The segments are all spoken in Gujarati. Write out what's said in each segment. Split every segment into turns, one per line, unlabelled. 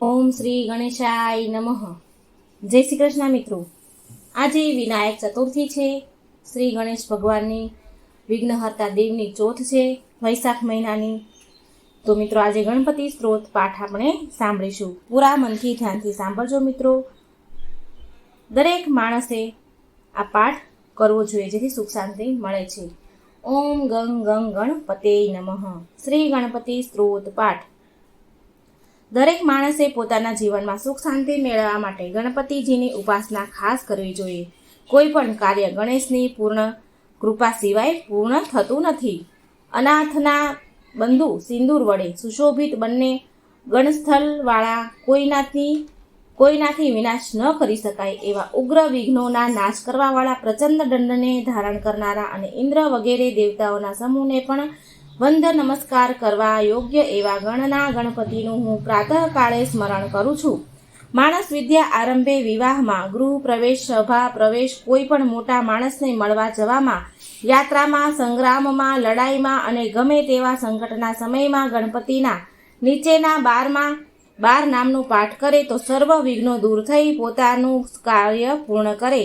ઓમ શ્રી ગણેશાય નમઃ. જય શ્રી કૃષ્ણ મિત્રો. આજે વિનાયક ચતુર્થી છે. શ્રી ગણેશ ભગવાનની વિઘ્નહર્તા દેવની ચોથ છે, વૈશાખ મહિનાની. તો મિત્રો આજે ગણપતિ સ્ત્રોત પાઠ આપણે સાંભળીશું. પૂરા મનથી ધ્યાનથી સાંભળજો મિત્રો. દરેક માણસે આ પાઠ કરવો જોઈએ જેથી સુખ શાંતિ મળે છે. ઓમ ગંગ ગંગ ગણપતે નમઃ. શ્રી ગણપતિ સ્ત્રોત પાઠ. દરેક માણસે પોતાના જીવનમાં સુખ શાંતિ મેળવવા માટે ગણપતિજીની ઉપાસના ખાસ કરવી જોઈએ. કોઈ પણ કાર્ય ગણેશની પૂર્ણ કૃપા સિવાય પૂર્ણ થતું નથી. અનાથના બંધુ સિંદૂર વડે સુશોભિત બંને ગણસ્થળવાળા કોઈનાથી વિનાશ ન કરી શકાય એવા ઉગ્ર વિઘ્નોના નાશ કરવાવાળા પ્રચંડ દંડને ધારણ કરનારા અને ઇન્દ્ર વગેરે દેવતાઓના સમૂહને પણ વંદ નમસ્કાર કરવા યોગ્ય એવા ગણના ગણપતિનું હું પ્રાતઃકાળે સ્મરણ કરું છું. માણસ વિદ્યા આરંભે, વિવાહમાં, ગૃહ પ્રવેશ, સભા પ્રવેશ, કોઈ પણ મોટા માણસને મળવા જવામાં, યાત્રામાં, સંગ્રામમાં, લડાઈમાં અને ગમે તેવા સંકટના સમયમાં ગણપતિના નીચેના 12 નામનું પાઠ કરે તો સર્વ વિઘ્નો દૂર થઈ પોતાનું કાર્ય પૂર્ણ કરે.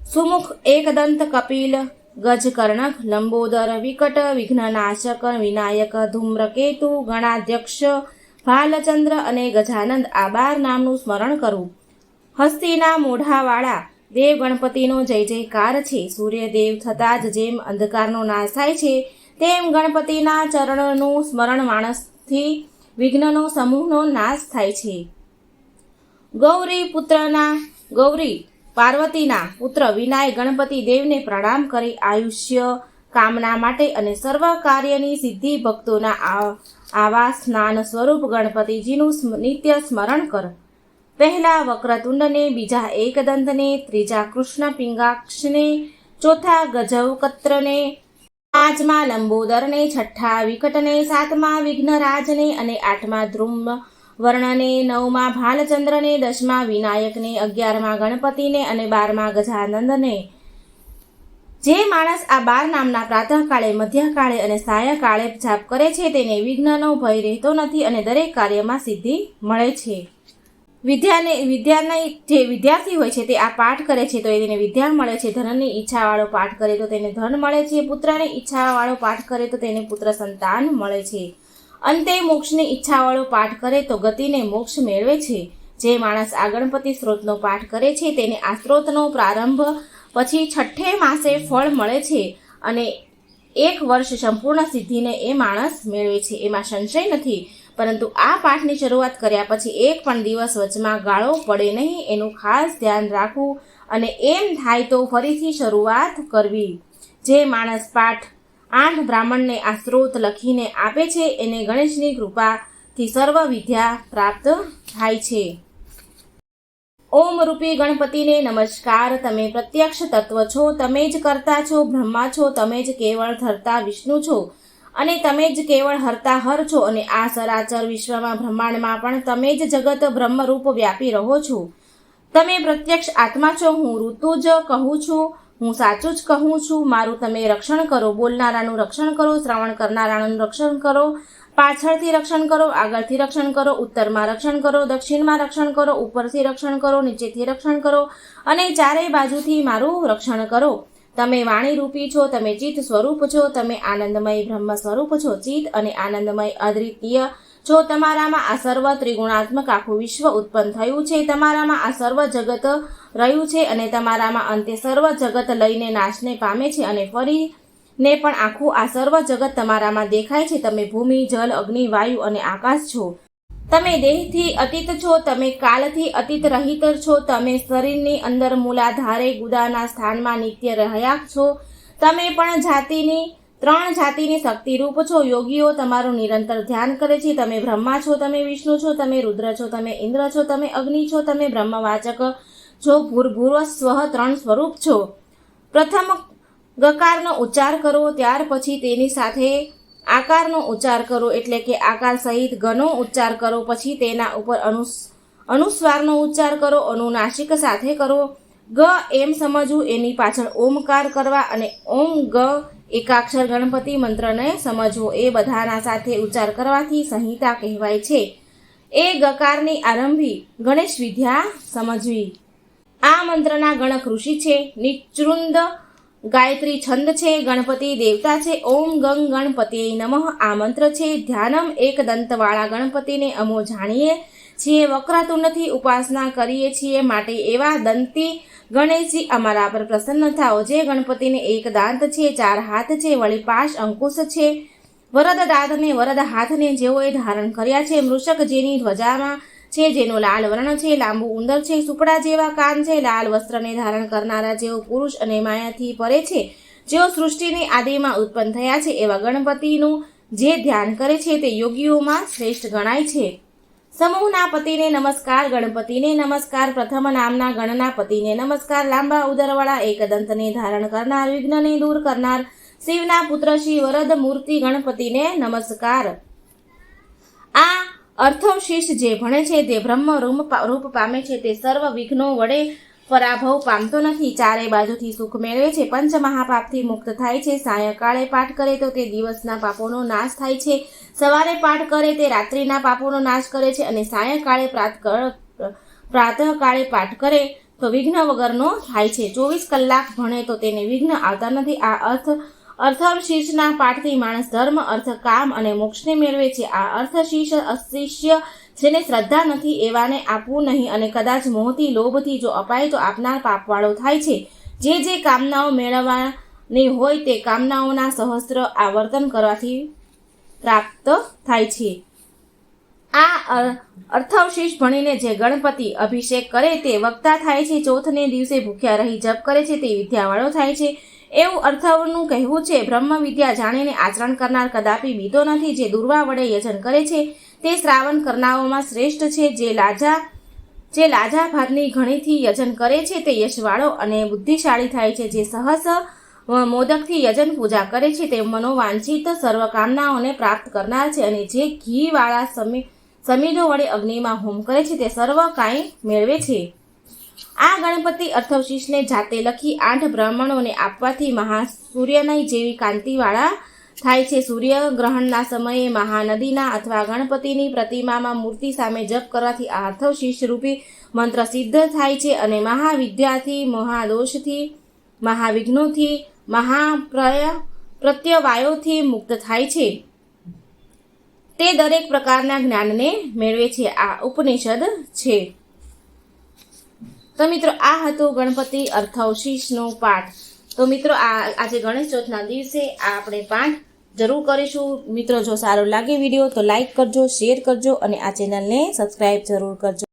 સુમુખ, એકદંત, કપિલ, ગજકર્ણક, લંબોદર, વિકટ, વિઘ્નનાશક, વિનાયક, ધૂમ્રકેતુ, ગણાધ્યક્ષ, ભાલચંદ્ર અને ગજાનંદ આ 12 નામનું સ્મરણ કરવું. હસ્તીના મોઢાવાળા દેવ ગણપતિનો જય જયકાર છે. સૂર્યદેવ થતાં જ જેમ અંધકારનો નાશ થાય છે તેમ ગણપતિના ચરણનું સ્મરણ માણસથી વિઘ્નનો સમૂહનો નાશ થાય છે. ગૌરી પાર્વતીના પુત્ર વિનાયક ગણપતિ દેવને પ્રણામ કરી આયુષ્ય કામના માટે અને સર્વ કાર્યની સિદ્ધિ ભક્તોના આવા સ્નાન સ્વરૂપ ગણપતિજીનું નિત્ય સ્મરણ કર. પહેલા વક્રતુંડને, બીજા એકદંતને, ત્રીજા કૃષ્ણ પિંગાક્ષને, ચોથા ગજવકત્રને, પાંચમા લંબોદરને, છઠ્ઠા વિકટને, સાતમા વિઘ્નરાજને અને આઠમા ધ્રુમ વર્ણને, નવમા ભાલચંદ્રને, 10મા વિનાયકને, 11મા ગણપતિને અને 12મા ગજાનંદને. જે માણસ આ 12 નામના પ્રાતઃકાળે, મધ્યકાળે અને સાયંકાળે જાપ કરે છે તેને વિઘ્નનો ભય રહેતો નથી અને દરેક કાર્યમાં સિદ્ધિ મળે છે. જે વિદ્યાર્થી હોય છે તે આ પાઠ કરે છે તો તેને વિદ્યા મળે છે. ધનની ઈચ્છાવાળો પાઠ કરે તો તેને ધન મળે છે. પુત્રની ઈચ્છાવાળો પાઠ કરે તો તેને પુત્ર સંતાન મળે છે. અંતે મોક્ષની ઈચ્છાવાળો પાઠ કરે તો ગતિને મોક્ષ મેળવે છે. જે માણસ આ ગણપતિ સ્ત્રોતનો પાઠ કરે છે તેને આ સ્ત્રોતનો પ્રારંભ પછી 6ઠે માસે ફળ મળે છે અને 1 વર્ષ સંપૂર્ણ સિદ્ધિને એ માણસ મેળવે છે. એમાં સંશય નથી. પરંતુ આ પાઠની શરૂઆત કર્યા પછી એક પણ દિવસ વચમાં ગાળો પડે નહીં એનું ખાસ ધ્યાન રાખવું અને એમ થાય તો ફરીથી શરૂઆત કરવી. જે માણસ પાઠ 8 બ્રાહ્મણને આ સ્ત્રોત લખીને આપે છે એને ગણેશની કૃપાથી સર્વ વિદ્યા પ્રાપ્ત થાય છે. ઓમ રૂપી ગણપતિને નમસ્કાર. તમે પ્રત્યક્ષ તત્વ છો, તમે જ કરતા છો, બ્રહ્મા છો, તમે જ કેવળ ધરતા વિષ્ણુ છો અને તમે જ કેવળ હરતા હર છો અને આ સરાચર વિશ્વમાં બ્રહ્માંડમાં પણ તમે જ જગત બ્રહ્મરૂપ વ્યાપી રહો છો. તમે પ્રત્યક્ષ આત્મા છો. હું ઋતુ જ કહું છું, હું સાચું જ કહું છું. મારું તમે રક્ષણ કરો. બોલનારાનું રક્ષણ કરો, શ્રવણ કરનારાનું રક્ષણ કરો, પાછળથી રક્ષણ કરો, આગળથી રક્ષણ કરો, ઉત્તરમાં રક્ષણ કરો, દક્ષિણમાં રક્ષણ કરો, ઉપરથી રક્ષણ કરો, નીચેથી રક્ષણ કરો અને ચારેય બાજુથી મારું રક્ષણ કરો. તમે વાણી રૂપી છો, તમે ચિત્ત સ્વરૂપ છો, તમે આનંદમય બ્રહ્મ સ્વરૂપ છો. ચિત્ત અને આનંદમય અદ્વિતીય છો. તમારામાં આ સર્વ ત્રિગુણાત્મક આખું વિશ્વ ઉત્પન્ન થયું છે. તમારામાં આ સર્વ જગત રહ્યું છે અને તમારામાં અંતે સર્વ જગત લઈને નાશને પામે છે અને ફરીને પણ આખું આ સર્વ જગત તમારામાં દેખાય છે. તમે ભૂમિ, જલ, અગ્નિ, વાયુ અને આકાશ છો. તમે દેહથી અતીત છો, તમે કાલથી અતીત રહિત છો. તમે શરીરની અંદર મૂલાધારે ગુદાના સ્થાનમાં નિત્ય રહ્યા છો. તમે પણ 3 જાતિની શક્તિરૂપ છો. યોગીઓ તમારું નિરંતર ધ્યાન કરે છે. તમે બ્રહ્મા છો, તમે વિષ્ણુ છો, તમે રુદ્ર છો, તમે ઇન્દ્ર છો, તમે અગ્નિ છો, તમે બ્રહ્મવાચક છો. ભૂર્ભુવઃ સ્વઃ 3 સ્વરૂપ છો. પ્રથમ ગકારનો ઉચ્ચાર કરો, ત્યાર પછી તેની સાથે આકારનો ઉચ્ચાર કરો એટલે કે આકાર સહિત ગનો ઉચ્ચાર કરો. પછી તેના ઉપર અનુસ્વારનો ઉચ્ચાર કરો. અનુનાસિક સાથે કરો. ગ એમ સમજવું, એની પાછળ ઓમકાર કરવા અને ઓમ ગ એકાક્ષર ગણપતિ મંત્રને સમજવો. એ બધાના સાથે ઉચ્ચાર કરવાથી સંહિતા કહેવાય છે. એ ગકારની આરંભી ગણેશ વિદ્યા સમજવી. આ મંત્રના ગણક ઋષિ છે. નિચૃંદ ગાયત્રી છંદ છે. ગણપતિ દેવતા છે. ઓમ ગંગ ગણપતિએ નમઃ આ મંત્ર છે. ધ્યાનમ એક દંતવાળા ગણપતિને અમો જાણીએ છીએ. વક્રતુંડથી ઉપાસના કરીએ છીએ, માટે એવા દંતી ગણેશજી અમારા પર પ્રસન્ન થાઓ. જે ગણપતિને એક દાંત છે, 4 હાથ છે, વળી 5 અંકુશ છે. વરદ દાંતને વરદ હાથને જેઓએ ધારણ કર્યા છે. મૃષક જેની ધ્વજામાં છે, જેનો લાલ વર્ણ છે, લાંબુ ઉંદર છે, સુપડા જેવા કાન છે, લાલ વસ્ત્રને ધારણ કરનારા, જેઓ પુરુષ અને માયાથી પરે છે, જેઓ સૃષ્ટિની આદિમાં ઉત્પન્ન થયા છે, એવા ગણપતિનું જે ધ્યાન કરે છે તે યોગીઓમાં શ્રેષ્ઠ ગણાય છે. સમૂહના પતિને નમસ્કાર. ગણપતિને નમસ્કાર. પ્રથમ નામના ગણના પતિને નમસ્કાર. લાંબા ઉદરવાળા એક દંતને ધારણ કરનાર, વિઘ્નને દૂર કરનાર, શિવના પુત્ર શ્રી વરદ મૂર્તિ ગણપતિને નમસ્કાર. આ અર્થવશિષ્ટ જે ભણે છે તે બ્રહ્મ રૂપ પામે છે. તે સર્વ વિઘ્નો વડે પરાભવ પામતો નથી. ચારે બાજુથી સુખ મેળવે છે. પંચ મહાપાપથી મુક્ત થાય છે. સાયંકાળે પાઠ કરે તો તે દિવસના પાપોનો નાશ થાય છે. સવારે પાઠ કરે તે રાત્રિના પાપોનો નાશ કરે છે. અને સાયંકાળે પ્રાતઃકાળે પાઠ કરે તો વિઘ્ન વગરનો થાય છે. 24 કલાક ભણે તો તેને વિઘ્ન આવતા નથી. આ અર્થશીર્ષના પાઠથી માણસ ધર્મ, અર્થ, કામ અને મોક્ષને મેળવે છે. આ અર્થશીર્ષ અશિષ્ય જેને શ્રદ્ધા નથી એવાને આપવું નહીં, અને કદાચ મોહથી, લોભથી જો અપાય તો આપનાર પાપવાળો થાય છે. જે કામનાઓ મેળવવાની હોય તે કામનાઓના સહસ્ત્ર આવર્તન કરવાથી પ્રાપ્ત થાય છે. આ અર્થવશિષ ભણીને જે ગણપતિ અભિષેક કરે તે વક્તા થાય છે. ચોથને દિવસે ભૂખ્યા રહી જપ કરે છે તે વિદ્યાવાળો થાય છે, એવું અર્થવનું કહેવું છે. બ્રહ્મ વિદ્યા જાણીને આચરણ કરનાર કદાપી બીતો નથી. જે દુર્વા વડે યજન કરે છે તે શ્રાવણ કરનારાઓમાં શ્રેષ્ઠ છે. જે લાજા ભાતની ઘણીથી યજન કરે છે તે યશવાળો અને બુદ્ધિશાળી થાય છે. જે સહસ મોદકથી યજન પૂજા કરે છે તે મનોવાંછિત સર્વ કામનાઓને પ્રાપ્ત કરનાર છે. અને જે ઘીવાળા સમીધો વડે અગ્નિમાં હોમ કરે છે તે સર્વ કાંઈ મેળવે છે. આ ગણપતિ અર્થવશિષને જાતે લખી 8 બ્રાહ્મણોને આપવાથી મહાસૂર્યની જેવી કાંતિવાળા થાય છે. સૂર્યગ્રહણના સમયે મહાનદીના અથવા ગણપતિની પ્રતિમામાં મૂર્તિ સામે જપ કરવાથી આ અર્થવશિષ રૂપી મંત્ર સિદ્ધ થાય છે અને મહાવિદ્યાથી, મહાદોષથી, મહાવિઘ્નોથી, મહાપ્રત્યવાયોથી મુક્ત થાય છે. તે દરેક પ્રકારના જ્ઞાનને મેળવે છે. આ ઉપનિષદ છે. તો મિત્રો આ હતું ગણપતિ અર્થવશિષનો પાઠ. તો મિત્રો આજે ગણેશ ચોથના દિવસે આપણે પાઠ જરૂર કરીશું. મિત્રો જો સારો લાગે વિડીયો તો લાઈક કરજો, શેર કરજો અને આ ચેનલને સબસ્ક્રાઈબ જરૂર કરજો.